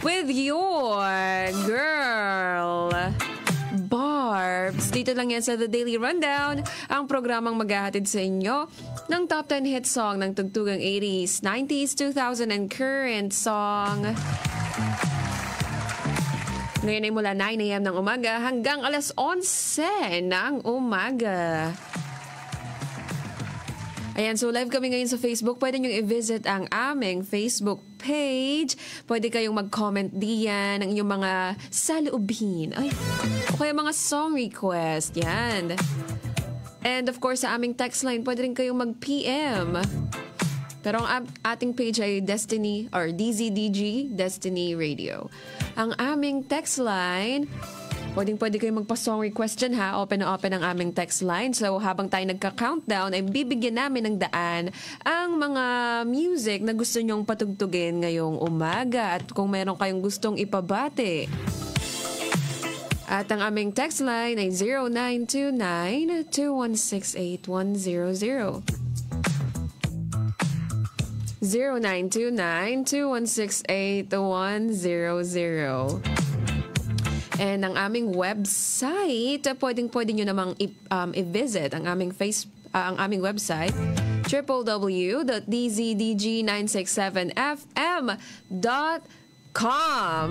with your girl, Barbs. Dito lang yan sa The Daily Rundown, ang programang maghahatid sa inyo ng top 10 hit song ng tugtugang 80s, 90s, 2000 and current song. Ngayon ay mula 9 a.m. ng umaga hanggang alas 11 ng umaga. Ayan, so live kami ngayon sa Facebook. Pwede nyo i-visit ang aming Facebook page. Pwede kayong mag-comment diyan ng inyong mga saloobin. Ay, o kaya mga song request. Yan. And of course, sa aming text line, pwede rin kayong mag-PM. Pero ang ating page ay Destiny or DZDG, Destiny Radio. Ang aming text line, pwede kayong magpa-song request dyan ha. Open na open ang aming text line. So habang tayo nagka-countdown, ay bibigyan namin ng daan ang mga music na gusto nyong patugtugin ngayong umaga. At kung meron kayong gustong ipabate. At ang aming text line ay 0929-216-8100. 0929-216-8100. And ang aming website, pwede nyo namang i-visit ang aming ang aming website, www.dzdg967fm.com.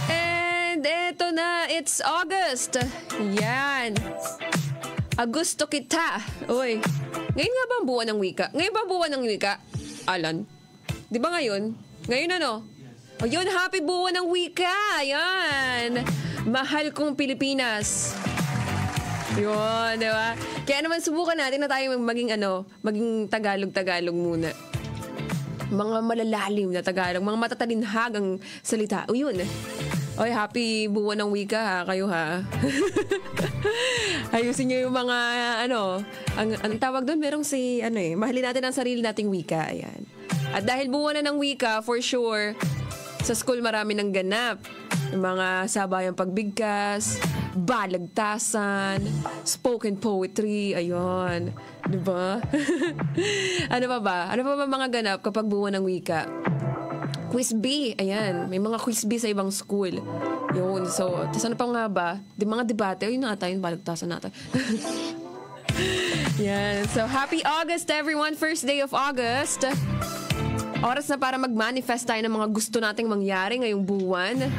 And eto na, it's August. Yan. Agusto kita. Uy. Ngayon nga ba ang buwan ng wika? Ngayon ba ang buwan ng wika? Alan? Di ba ngayon? Ngayon ano? O yun, happy buwan ng wika! Ayan! Mahal kong Pilipinas. Yun, di ba? Kaya naman subukan natin na tayo maging Tagalog-Tagalog muna. Mga malalalim na Tagalog, mga matatalinhagang salita. O yun. Oy, happy buwan ng wika ha, kayo ha. Ayusin niyo yung mga, ang tawag doon, merong mahalin natin ang sarili nating wika. Ayan. At dahil buwan na ng wika, for sure, sa school marami ng ganap. Yung mga sabayang pagbigkas, balagtasan, spoken poetry, ayun. Diba? Ano pa ba? Ano pa ba mga ganap kapag buwan ng wika? Quiz B, ayan. May mga quiz B sa ibang school. Yun, so, tas ano pa nga ba? Mga debate, ayun na tayo, balagtasan natin. Yan, so happy August everyone, first day of August. Oras na para mag-manifest tayo ng mga gusto nating mangyari ngayong buwan.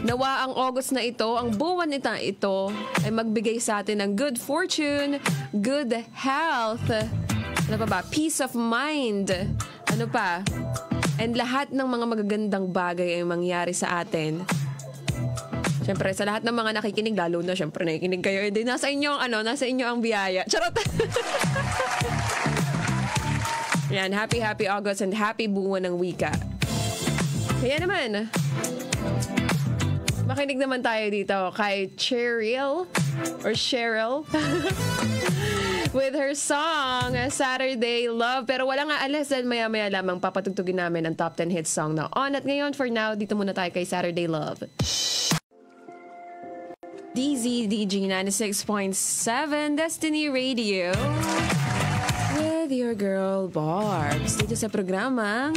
Nawa ang August na ito, ang buwan ito ay magbigay sa atin ng good fortune, good health, ano pa ba? Peace of mind. Ano pa? And lahat ng mga magagandang bagay ay mangyari sa atin. Siyempre, sa lahat ng mga nakikinig, lalo na siyempre nakikinig kayo, hindi nasa inyo ang biyaya. Charot! Yan, happy August and happy buwan ng wika. Kaya naman, makinig naman tayo dito kay Cheryl with her song Saturday Love. Pero wala nga alas dahil maya-maya lamang papatugtugin namin ang top 10 hit song na on. At ngayon, for now, dito muna tayo kay Saturday Love. DZDG 96.7 Destiny Radio with your girl Barbs. Dito sa programang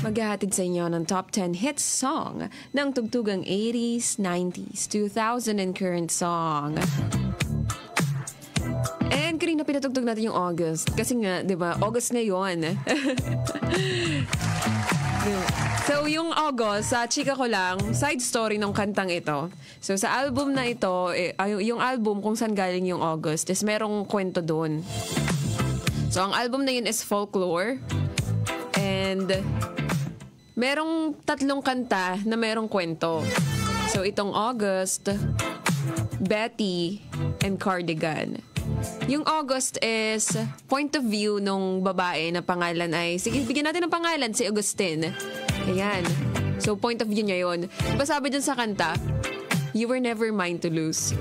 maghahatid sa inyo ng top 10 hit song ng tugtugang 80s, 90s, 2000 and current song. And kanina pinatugtog natin yung August. Kasi nga, di ba, August ngayon. So, yung August, sa chika ko lang, side story ng kantang ito. So, sa album na ito, yung album kung saan galing yung August, is merong kwento doon. So, ang album na yun is Folklore. And merong 3 kanta na merong kwento. So, itong August, Betty, and Cardigan. Yung August is point of view nung babae na pangalan ay, sige, bigyan natin ng pangalan, si Agustin. Ayan. So, point of view niya yun. Diba sabi dun sa kanta, you were never mine to lose.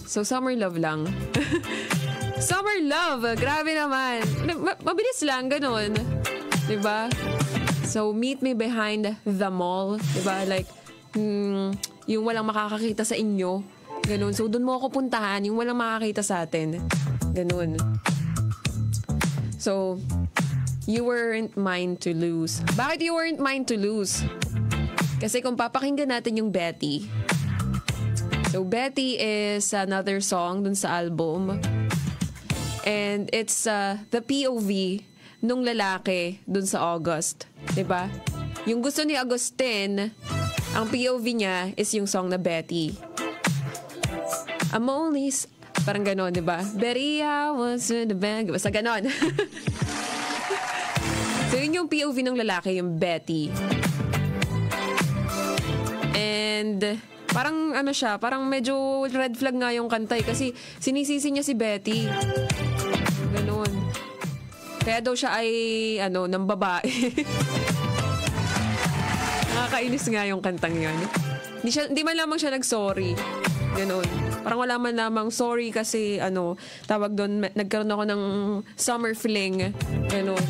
So, summer love lang. Summer love! Grabe naman. Mabilis lang, ganun. Diba? So, meet me behind the mall. Diba? Like, yung walang makakakita sa inyo. Ganun. So, doon mo ako puntahan, yung walang makakita sa atin. Ganun. So, You weren't mine to lose. Bakit you weren't mine to lose? Kasi kung papakinggan natin yung Betty. So, Betty is another song dun sa album. And it's the POV nung lalaki dun sa August. Diba? Yung gusto ni Agustin, ang POV niya is yung song na Betty. I'm only... Parang ganon, diba? Betty, I was in the bag. Basta ganon. So, yun yung POV ng lalaki, yung Betty. And, parang ano siya, parang medyo red flag nga yung kantay kasi sinisisi niya si Betty. Ganon. Kaya daw siya ay, ng babae. Nakakainis nga yung kantang yun. Hindi man lamang siya nag-sorry. Ganon. Parang wala man lamang sorry kasi, tawag doon, nagkaroon ako ng summer fling. Ganon.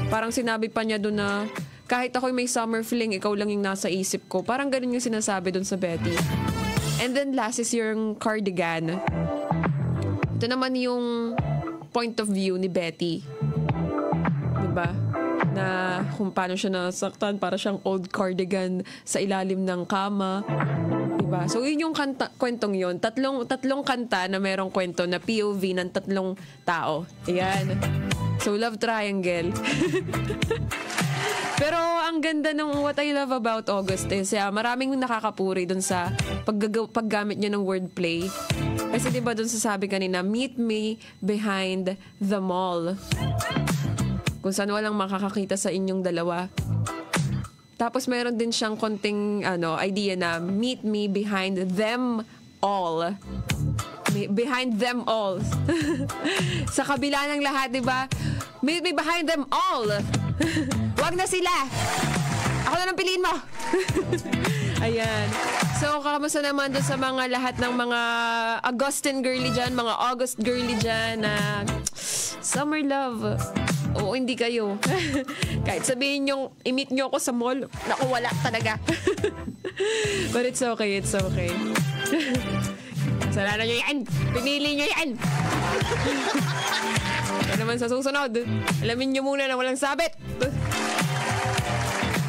Parang sinabi pa niya doon na kahit ako'y may summer fling, ikaw lang yung nasa isip ko. Parang ganun yung sinasabi doon sa Betty. And then last is yung Cardigan. Ito naman yung point of view ni Betty. Diba? Na kung paano siya nasaktan, para siyang old cardigan sa ilalim ng kama. Diba? So yun yung kwentong yun. Tatlong kanta na merong kwento na POV ng tatlong tao. Ayan. So, love triangle. Pero, ang ganda ng what I love about August is maraming nakakapuri dun sa paggamit niya ng wordplay. Kasi diba dun sasabi kanina, meet me behind the mall. Kung saan walang makakakita sa inyong dalawa. Tapos, meron din siyang konting idea na meet me behind them all. Behind them all. Sa kabila ng lahat, diba? Meet me behind them all. Wag na sila. Ako na lang piliin mo. Ayan. So, kamusta naman doon sa mga lahat ng mga Augustin girly dyan, mga August girly dyan na summer love. Oo, hindi kayo. Kahit sabihin nyo, i-meet nyo ako sa mall, naku, wala talaga. But it's okay, it's okay. Kasalanan nyo yan! Pinili nyo yan! Kaya naman sa susunod, alamin nyo muna na walang sabit.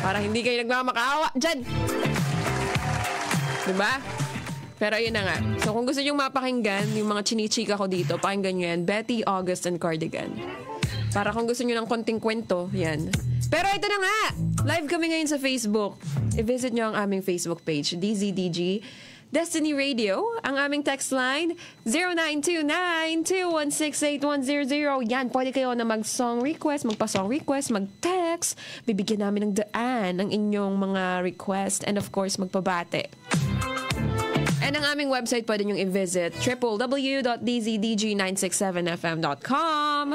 Para hindi kayo nagmamakaawa dyan. Diba? Pero yun na nga. So kung gusto nyo mapakinggan, yung mga chinichika ko dito, pakinggan nyo yan. Betty, August, and Cardigan. Para kung gusto nyo ng konting kwento, yan. Pero ito na nga! Live kami ngayon sa Facebook. I-visit nyo ang aming Facebook page, DZDG Destiny Radio. Ang aming text line, 0929-216-8100. Yan, pwede kayo na mag-song request, magpa-song request, mag-text. Bibigyan namin ng daan ang inyong mga request. And of course, magpabate. And ang aming website pwede nyong i-visit, www.dzdg967fm.com.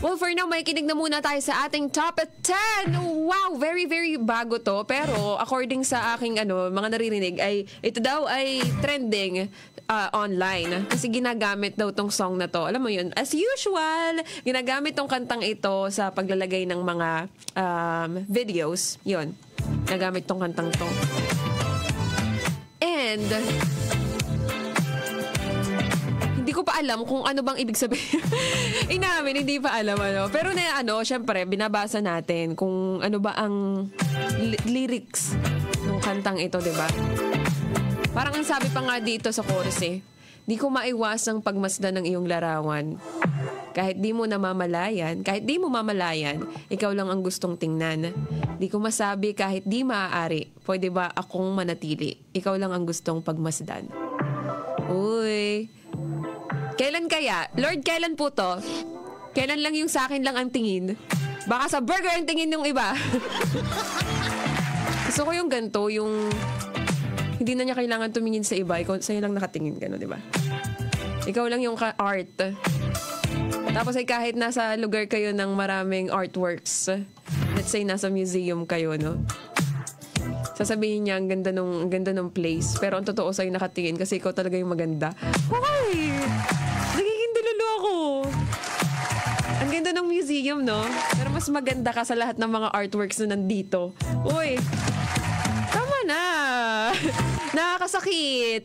Well, for now, may kinig na muna tayo sa ating top 10. Wow, very, very bago to. Pero according sa aking mga naririnig, ay ito daw ay trending online. Kasi ginagamit daw tong song na to. Alam mo yun, as usual, ginagamit tong kantang ito sa paglalagay ng mga videos. Yun, nagamit tong kantang to. And hindi ko pa alam kung ano bang ibig sabihin. Inamin, hindi pa alam Pero syempre, binabasa natin kung ano ba ang lyrics ng kantang ito, diba? Parang ang sabi pa nga dito sa chorus di ko maiwasang pagmasdan ng iyong larawan. Kahit di mo namamalayan, ikaw lang ang gustong tingnan. Di ko masabi kahit di maaari, pwede ba akong manatili? Ikaw lang ang gustong pagmasdan. Uy. Kailan kaya? Lord, kailan po to? Kailan lang yung sa akin lang ang tingin? Baka sa burger ang tingin yung iba. Gusto ko yung ganito, yung hindi na niya kailangan tumingin sa iba. Ikaw, sa'yo lang nakatingin, gano'n, di ba? Ikaw lang yung art. Tapos ay kahit nasa lugar kayo ng maraming artworks, let's say nasa museum kayo, no? Sasabihin niya, ang ganda nung place. Pero ang totoo sa'yo nakatingin kasi ikaw talaga yung maganda. Hoy! Nagiging dilulu ako. Ang ganda ng museum, no? Pero mas maganda ka sa lahat ng mga artworks na nandito. Uy! Tama na! Nakakasakit.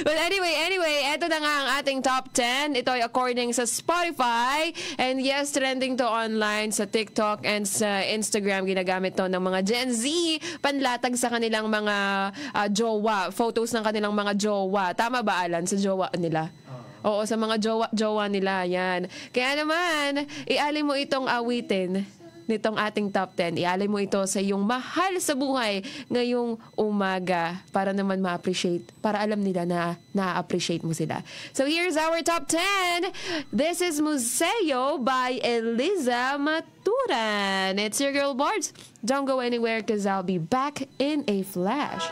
But anyway, eto na nga ang ating top 10. Ito ay according sa Spotify. And yes, trending to online sa TikTok and sa Instagram. Ginagamit to ng mga Gen Z. Panlatag sa kanilang mga jowa. Photos ng kanilang mga jowa. Tama ba, Alan? Sa jowa nila? Oo, sa mga jowa nila. Yan. Kaya naman, ialin mo itong awitin nitong ating top 10. Ialay mo ito sa iyong mahal sa buhay ngayong umaga para naman ma-appreciate, para alam nila na na-appreciate mo sila. So here's our top 10. This is Museo by Eliza Maturan. It's your girl Barbs. Don't go anywhere because I'll be back in a flash.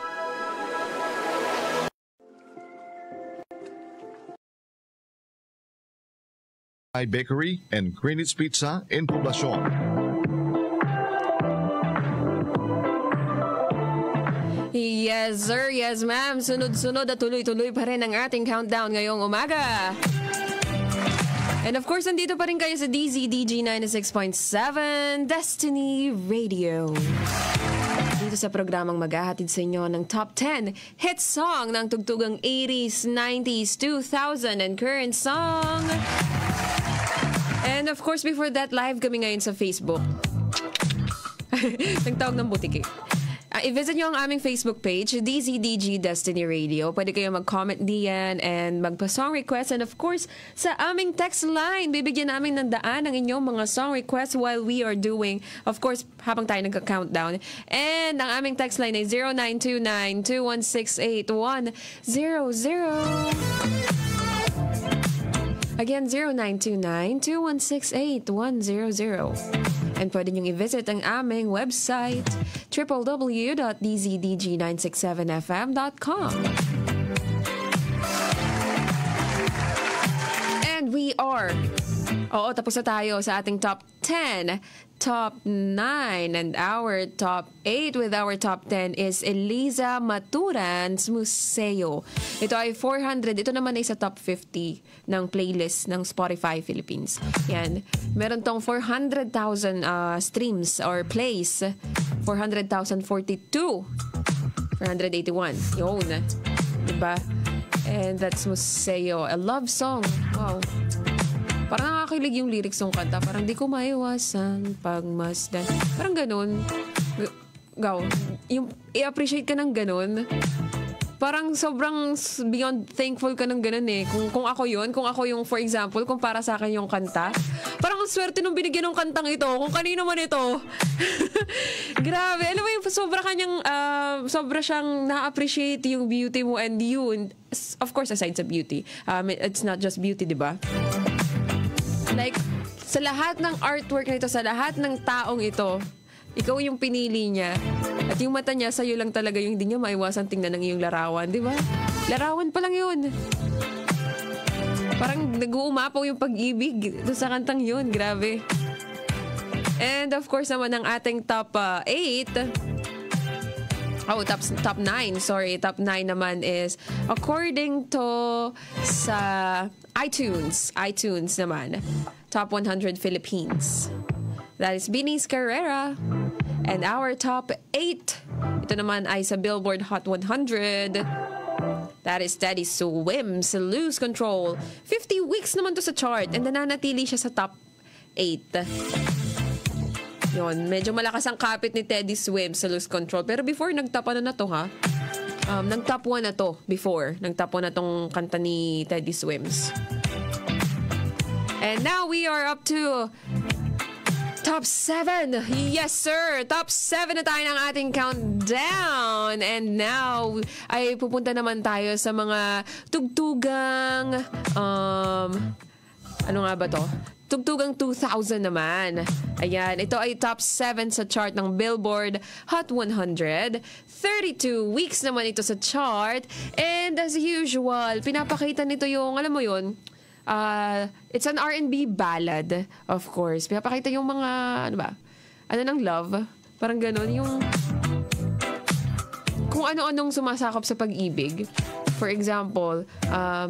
Bakery and Greenwich Pizza in Poblacion. Yes, sir. Yes, ma'am. Sunod-sunod at tuloy-tuloy pa rin ang ating countdown ngayong umaga. And of course, nandito pa rin kayo sa DZDG 96.7 Destiny Radio. Dito sa programang maghahatid sa inyo ng top 10 hit song ng tugtugang 80s, 90s, 2000 and current song. And of course, before that, live kami ngayon sa Facebook. Nagtawag ng butiki. I-visit nyo ang aming Facebook page, DZDG Destiny Radio. Pwede kayo mag-comment diyan and magpa-song request. And of course, sa aming text line, bibigyan namin ng daan ang inyong mga song requests while we are doing, of course, habang tayo nagka-countdown. And ang aming text line ay 0929-216-8100. Again, 0929-216-8100. And pwede nyo i-visit ang aming website, www.dzdg967fm.com. And we are, tapos na tayo sa ating top 10, top 9, and our top 8 with our top 10 is Eliza Maturan's Museo. Ito ay 400, ito naman ay sa top 50 ng playlist ng Spotify Philippines. Yan. Meron tong 400,000 streams or plays. 400,042. 481. Yun. Diba? And that's Museo. A love song. Wow. Parang nakakilig yung lyrics ng kanta. Parang di ko maiwasan pagmasdan. Parang ganun. Yung i-appreciate ka ng ganun. Parang sobrang beyond thankful ka ng ganun eh. Kung ako yun, kung ako yung, for example, kung para sa akin yung kanta, parang ang swerte nung binigyan ng kantang ito, kung kanino man ito. Grabe. Alam mo yung sobra siyang na-appreciate yung beauty mo and you. And of course, aside sa beauty. It's not just beauty, di ba? Like, sa lahat ng artwork nito, sa lahat ng taong ito, ikaw yung pinili niya. At yung mata niya, sa'yo lang talaga yung hindi niya maiwasan tingnan ng iyong larawan. Di ba? Larawan pa lang yun. Parang nag-uumapaw yung pag-ibig doon sa kantang yun. Grabe. And of course naman, ang ating top 8. Top 9. Sorry. Top 9 naman is according to sa iTunes. iTunes naman. Top 100 Philippines. That is Binis Carrera. And our top 8. Ito naman ay sa Billboard Hot 100. That is Teddy Swims, Lose Control. 50 weeks naman to sa chart. And nananatili siya sa top 8. Yun, medyo malakas ang kapit ni Teddy Swims sa Lose Control. Pero before, nag-top na to ha. Nag-top 1 na to before. Nag-top 1 na tong kanta ni Teddy Swims. And now we are up to Top 7. Yes, sir. Top 7 na tayo ng ating countdown. And now, ay pupunta naman tayo sa mga tugtugang, ano nga ba to? Tugtugang 2000 naman. Ayan, ito ay top 7 sa chart ng Billboard Hot 100. 32 weeks naman ito sa chart. And as usual, pinapakita nito yung, alam mo yun, it's an R&B ballad, of course. Pinapakita yung mga, ano ba? Ano ng love? Parang ganun. Yung kung ano-anong sumasakop sa pag-ibig. For example,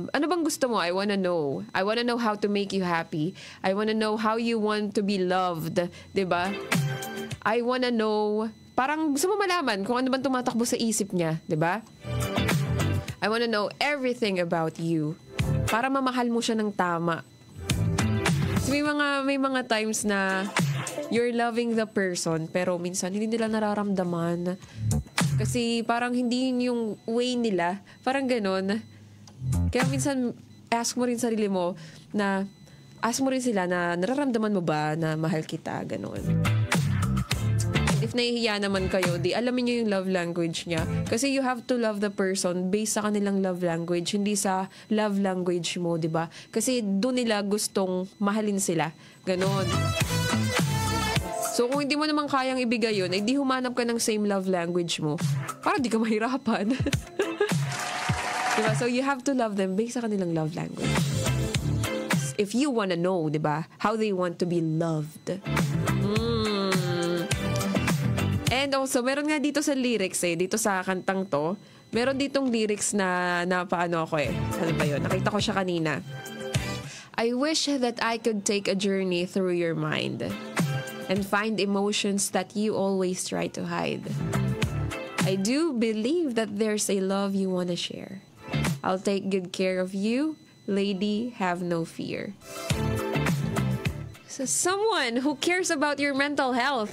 ano bang gusto mo? I wanna know. I wanna know how to make you happy. I wanna know how you want to be loved. Diba? I wanna know parang gusto mo malaman kung ano bang tumatakbo sa isip niya, di ba? I wanna know everything about you para mamahal mo siya ng tama. So may mga times na you're loving the person pero minsan hindi nila nararamdaman. Kasi parang hindi yung way nila. Parang ganon. Kaya minsan ask mo rin sarili mo na ask mo rin sila na nararamdaman mo ba na mahal kita, ganon. If nahihiya naman kayo, di alamin nyo yung love language niya. Kasi you have to love the person based sa kanilang love language, hindi sa love language mo, di ba? Kasi doon nila gustong mahalin sila. Ganon. So kung hindi mo naman kayang ibigay yun, di humanap ka ng same love language mo. Para di ka mahirapan. Diba? So you have to love them based sa kanilang love language. If you wanna know, diba, how they want to be loved. And also, meron nga dito sa lyrics dito sa kantang to, meron ditong lyrics na paano ako Ano ba yun? Nakita ko siya kanina. I wish that I could take a journey through your mind and find emotions that you always try to hide. I do believe that there's a love you wanna share. I'll take good care of you, lady, have no fear. So someone who cares about your mental health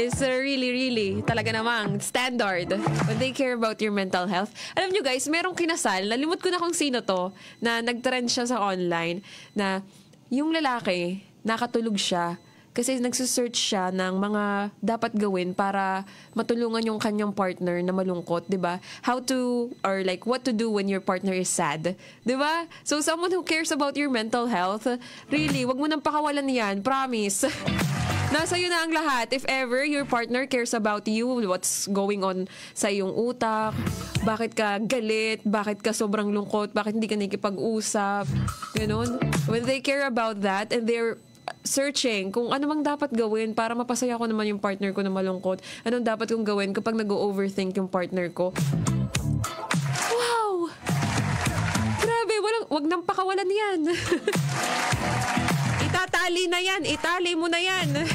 is really talaga namang standard when they care about your mental health. Alam nyo guys, merong kinasal, nalimot ko na kung sino to, na nag-trend siya sa online, na yung lalaki, nakatulog siya kasi nagsusearch siya ng mga dapat gawin para matulungan yung kanyang partner na malungkot, di ba? How to, or like what to do when your partner is sad, di ba? So someone who cares about your mental health, really, wag mo nang pakawalan yan, promise. Nasa iyo na ang lahat. If ever your partner cares about you, what's going on sa iyong utak, bakit ka galit, bakit ka sobrang lungkot, bakit hindi ka nakikipag-usap, gano'n. When they care about that and they're searching kung ano mang dapat gawin para mapasaya ko naman yung partner ko na malungkot, anong dapat kong gawin kapag nag-overthink yung partner ko. Wow! Grabe, wag nang pakawalan yan. Itatali na yan. Itali mo na yan.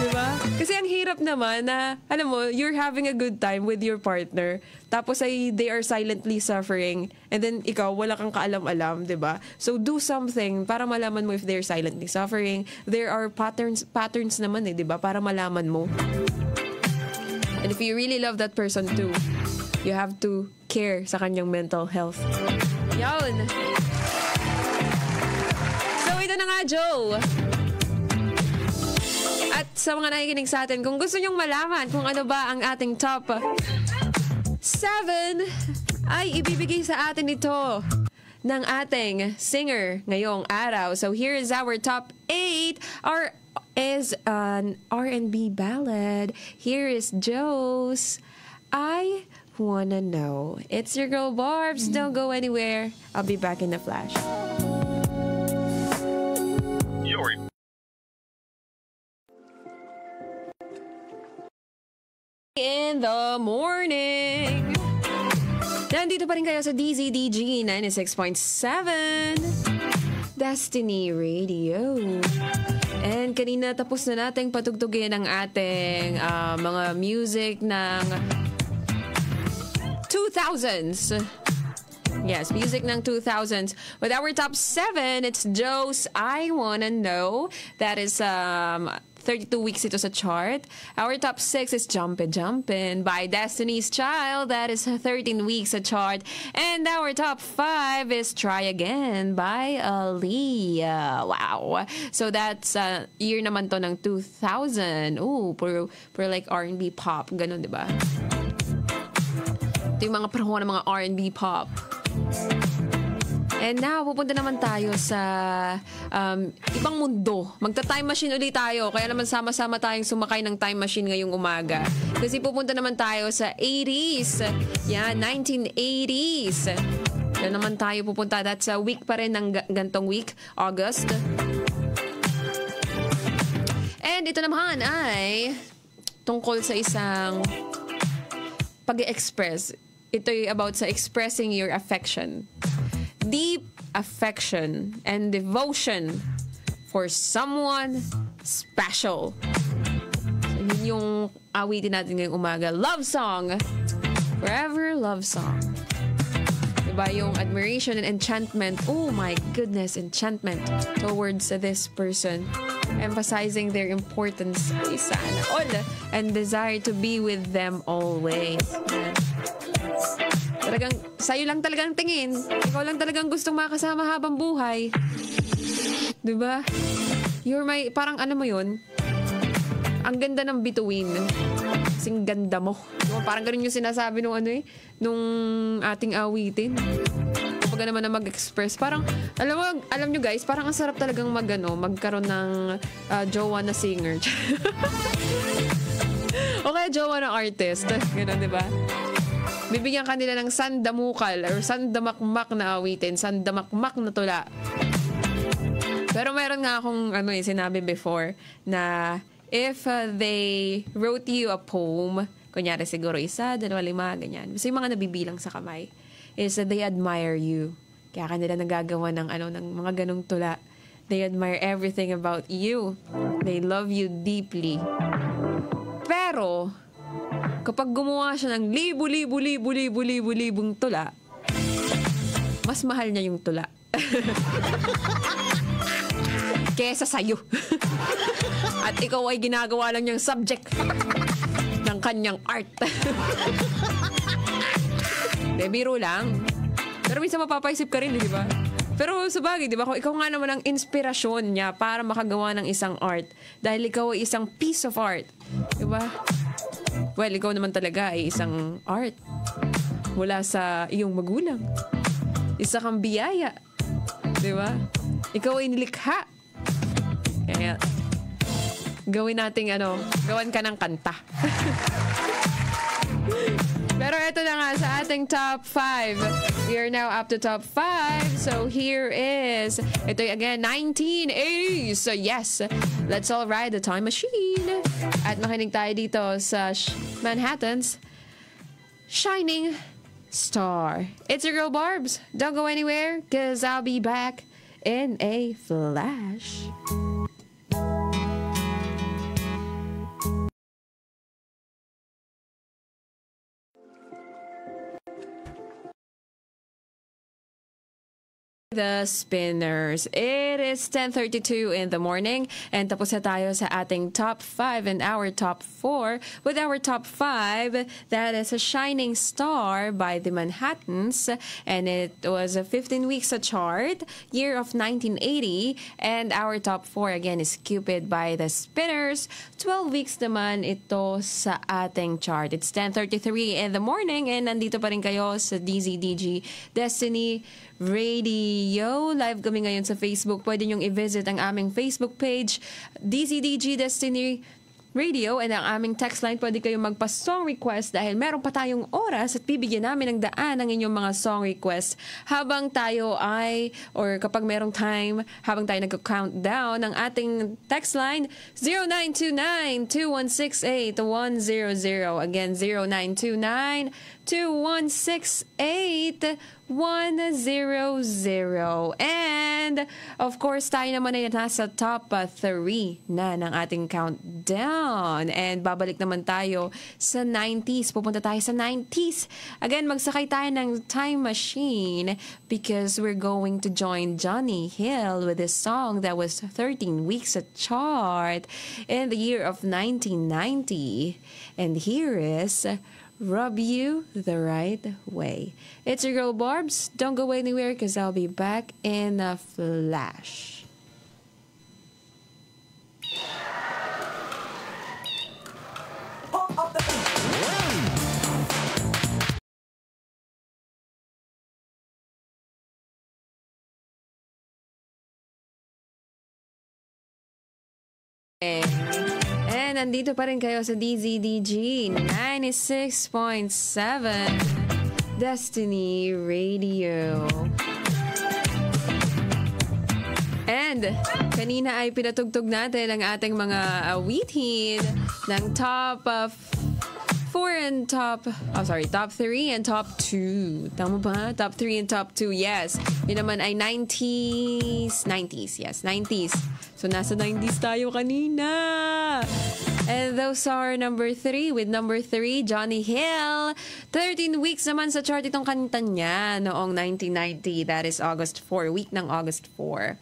Diba? Kasi ang hirap naman na, alam mo, you're having a good time with your partner, tapos ay they are silently suffering, and then ikaw, wala kang kaalam-alam, diba? So do something para malaman mo if they're silently suffering. There are patterns naman diba? Para malaman mo. And if you really love that person too, you have to care sa kanyang mental health. Yun! Ito na nga, Joe. At sa mga nakikinig sa atin, kung gusto nyong malaman kung ano ba ang ating top 7, ay ibibigay sa atin ito ng ating singer ngayong araw. So here is our top 8. Is an R&B ballad. Here is Joe's I Wanna Know. It's your girl, Barbs. Don't go anywhere. I'll be back in a flash. In the morning. Nandito pa rin kayo sa DZDG 96.7 Destiny Radio. And kanina tapos na nating patugtugin ang ating mga music ng 2000s. Yes, music ng 2000s. With our top 7, it's Joe's I Wanna Know. That is 32 weeks ito sa chart. Our top 6 is Jumpin' Jumpin' by Destiny's Child. That is 13 weeks sa chart. And our top 5 is Try Again by Aaliyah. Wow. So that's year naman to ng 2000. Ooh, for like R&B pop. Ganun, di ba? Ito yung mga panahon ng mga R&B pop. And now, pupunta naman tayo sa ibang mundo. Magta-time machine ulit tayo. Kaya naman sama-sama tayong sumakay ng time machine ngayong umaga. Kasi pupunta naman tayo sa 80s. Yan, 1980s. Yan naman tayo pupunta. That's a week pa rin ng gantong week, August. And ito naman ay tungkol sa isang pag-express. Ito'y about sa expressing your affection. Deep affection and devotion for someone Special. So, yun yung awitin natin ngayong umaga. Love song. Forever love song. Diba yung admiration and enchantment. Oh my goodness, enchantment towards this person. Emphasizing their importance. Ay, sana all. And desire to be with them always. Yan. Talagang, sa'yo lang talagang tingin. Ikaw lang talagang gustong makasama habang buhay. Diba? You're my, parang ano mo yun? Ang ganda ng bituin. Kasing ganda mo. Diba? Parang ganun yung sinasabi nung ano nung ating awitin. Kapag naman na mag-express. Parang, alam nyo guys, parang ang sarap talagang magkaroon ng jowa na singer. O kaya jowa na artist. Ganun, diba? Bibigyan kanila ng sandamukal or sandamakmak na awitin, sandamakmak na tula. Pero meron nga akong sinabi before na if they wrote you a poem, kunyari siguro 1, 2, 5, ganyan. Basta yung mga nabibilang sa kamay is that they admire you. Kaya kanila nagagawa ng mga ganong tula. They admire everything about you. They love you deeply. Pero kapag gumawa siya ng libong tula, mas mahal niya yung tula. Kesa sa'yo. At ikaw ay ginagawa lang niyang subject ng kanyang art. De, biro lang. Pero minsan mapapaisip ka rin, di ba? Pero sabagay, di ba? Kung ikaw nga naman ang inspirasyon niya para makagawa ng isang art, dahil ikaw ay isang piece of art, di ba? Well, ikaw naman talaga ay isang art. Mula sa iyong magulang. Isa kang biyaya. Di ba? Ikaw ay nilikha. Kaya, gawin nating gawan ka ng kanta. Pero ito na nga sa ating top 5. We are now up to top 5. So here is, ito again, 1980s. So yes, let's all ride the time machine. At makinig tayo dito sa Manhattan's Shining Star. It's your girl Barbs. Don't go anywhere, cause I'll be back in a flash. The Spinners. It is 10:32 in the morning and tapos na tayo sa ating top 5 and our top 4 with our top 5. That is a Shining Star by the Manhattans and it was 15 weeks a chart, year of 1980, and our top 4 again is Cupid by the Spinners. 12 weeks naman ito sa ating chart. It's 10:33 in the morning and nandito pa rin kayo sa DZDG Destiny Radio. Live kami ngayon sa Facebook. Pwede nyong i-visit ang aming Facebook page, DZDG Destiny Radio, and ang aming text line. Pwede kayong magpa-song request dahil meron pa tayong oras at bibigyan namin ng daan ang inyong mga song request habang tayo ay, or kapag merong time, habang tayo nag-countdown ng ating text line, 0929-2168-100. Again, 0929-2168-100. And, of course, tayo naman ay nasa top 3 na ng ating countdown. And babalik naman tayo sa 90s. Pupunta tayo sa 90s. Again, magsakay tayo ng time machine because we're going to join Johnny Hill with this song that was 13 weeks at chart in the year of 1990. And here is Rub You the Right Way. It's your girl Barbs. Don't go anywhere because I'll be back in a flash. And nandito pa rin kayo sa DZDG 96.7 Destiny Radio. And kanina ay pinatugtog natin ang ating mga awitin ng top top 3 and top 2. Tama ba? Top 3 and top 2, yes. Yun naman ay 90s. Yes, 90s. So, nasa 90s tayo kanina. And those are number 3. With number 3, Johnny Hill. 13 weeks naman sa chart itong kanta niya noong 1990. That is August 4. Week ng August 4.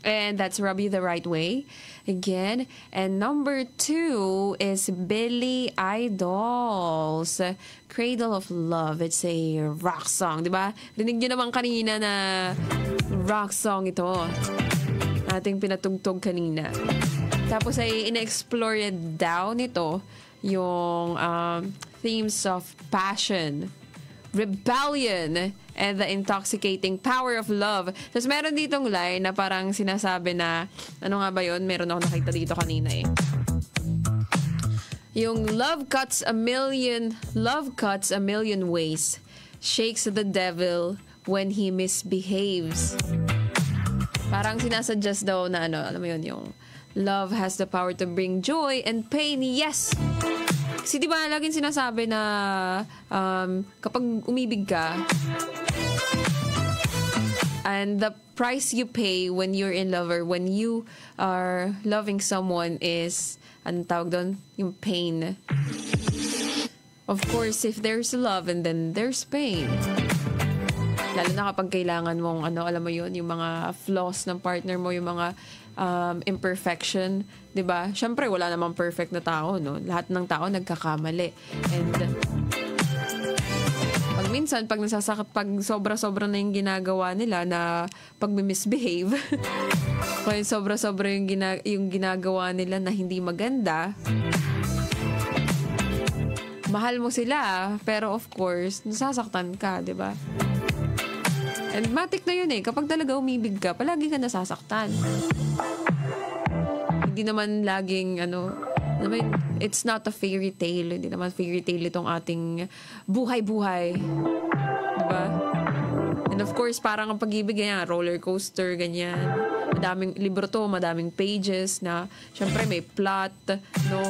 And that's Rub You the Right Way again. And number 2 is Billy Idol's Cradle of Love. It's a rock song, di ba? Rinig nyo naman kanina na rock song ito. Ating pinatugtog kanina. Tapos ay ina-explore daw nito yung themes of passion, rebellion, and the intoxicating power of love. Tapos meron ditong line na parang sinasabi na, ano nga ba yun? Meron ako nakita dito kanina eh. Yung love cuts a million ways, shakes the devil when he misbehaves. Parang sinasuggest daw na ano, alam mo yun, yung love has the power to bring joy and pain. Yes! Kasi diba laging sinasabi na kapag umibig ka, and the price you pay when you're in love or when you are loving someone is, anong tawag doon? Yung pain. Of course, if there's love and then there's pain. Lalo na kapag kailangan mong, ano, alam mo yun, yung mga flaws ng partner mo, yung mga imperfection, 'di ba? Syempre wala namang perfect na tao, no? Lahat ng tao nagkakamali. And pag sobra-sobra na yung ginagawa nila na pag-misbehave, kaya sobra-sobra yung ginagawa nila na hindi maganda, mahal mo sila, pero of course, nasasaktan ka, 'di ba? And matik na yun eh. Kapag talaga umibig ka, palagi ka nasasaktan. Hindi naman laging, it's not a fairy tale. Hindi naman fairy tale itong ating buhay-buhay. Diba? And of course, parang ang pag-ibig, ganyan, roller coaster, ganyan. Madaming libro to, madaming pages na, syempre may plot, no?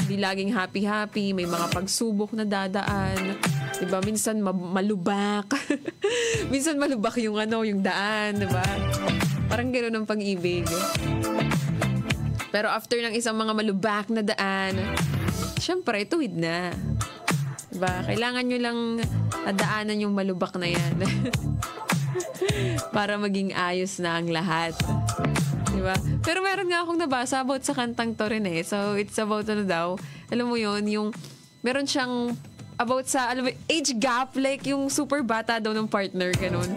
Hindi laging happy-happy, may mga pagsubok na dadaan. Diba? Minsan malubak. Minsan malubak yung yung daan, diba? Parang gano'n ang pag-ibig. Pero after ng isang mga malubak na daan, syempre, tuwid na. Diba? Kailangan nyo lang daanan yung malubak na yan. Para maging ayos na ang lahat. Diba? Pero meron nga akong nabasa about sa kantang to rin eh. So, it's about daw. Alam mo yun, yung meron siyang about sa age gap, like yung super bata daw ng partner, ganun.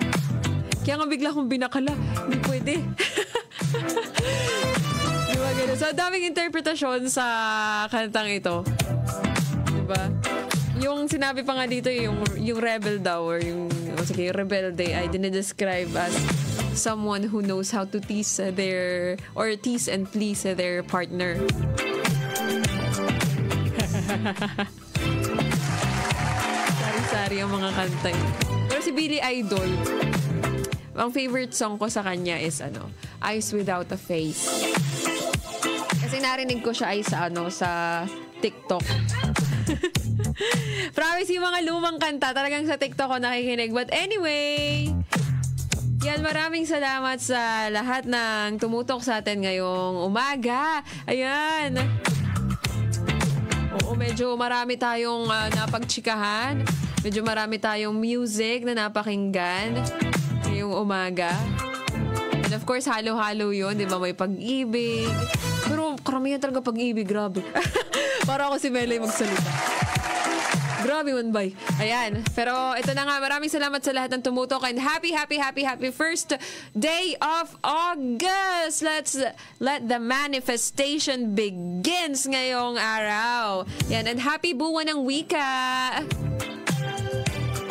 Kaya nga bigla akong binakala, hindi pwede. Diba ganun? So, daming interpretasyon sa kantang ito. Diba? Yung sinabi pa nga dito, yung rebel daw, or yung rebelde, ay dinidescribe as someone who knows how to tease and please their partner. Sari-sari ang mga kanta. Pero si Billy Idol, ang favorite song ko sa kanya is Eyes Without a Face. Kasi narinig ko siya ay sa TikTok. Promise, yung mga lumang kanta talagang sa TikTok ko nakikinig. But anyway, yan, maraming salamat sa lahat ng tumutok sa atin ngayong umaga. Ayan. Oo, medyo marami tayong napagtsikahan. Medyo marami tayong music na napakinggan ngayong umaga. And of course, halo-halo yun. Di ba? May pag-ibig. Pero karamihan talaga pag-ibig. Grabe. Para ako si Melay magsalita. Grabe, Manbay. Ayan. Pero ito na nga. Maraming salamat sa lahat ng tumutok. And happy first day of August. Let's let the manifestation begins ngayong araw. Yan. And happy buwan ng wika.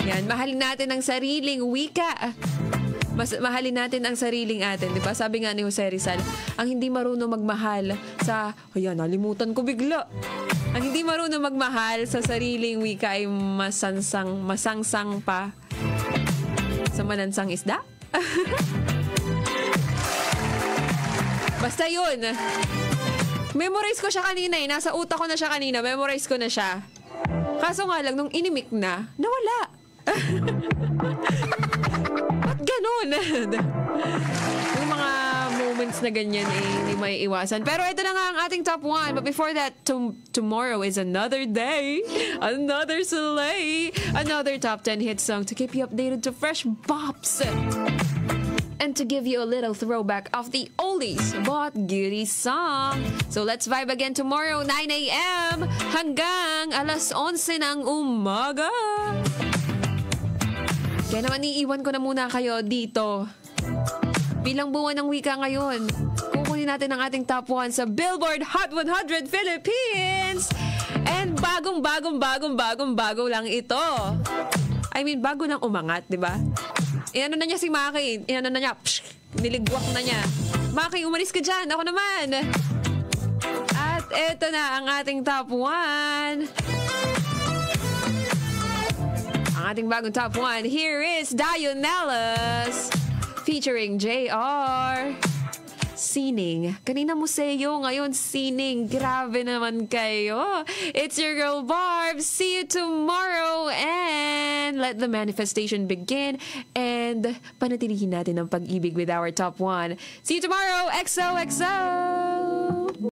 Yan. Mahalin natin ang sariling wika. Mahalin natin ang sariling atin. Diba? Sabi nga ni Jose Rizal, ang hindi marunong magmahal sa... Ayan, nalimutan ko bigla. Ang hindi marunong magmahal sa sariling wika ay masangsang pa sa manansang isda. Basta yun. Memorize ko siya kanina eh. Nasa utak ko na siya kanina. Memorize ko na siya. Kaso nga lang, nung inimik na, nawala. Ba't ganun? Yung mga moments na ganyan hindi may iwasan. Pero ito na nga ang ating top 1. But before that, tomorrow is another day, another Soleil, another top 10 hit song to keep you updated to fresh bops. And to give you a little throwback of the oldies but goodies song. So let's vibe again tomorrow, 9 a.m. hanggang alas 11 ng umaga. Kaya naman iiwan ko na muna kayo dito. Bilang buwan ng wika ngayon, kukunin natin ang ating top 1 sa Billboard Hot 100 Philippines. And bago lang ito. I mean, bago nang umangat, di ba? Iano na niya si Maki. Iano na niya. Niligwak na niya. Maki, umalis ka dyan. Ako naman. At eto na ang ating top 1. Ang ating bagong top 1. Here is Dionelas featuring JR. Sining. Kanina museo, ngayon sining. Grabe naman kayo. It's your girl Barb. See you tomorrow and let the manifestation begin and panatilihin natin ang pag-ibig with our top 1. See you tomorrow. XOXO!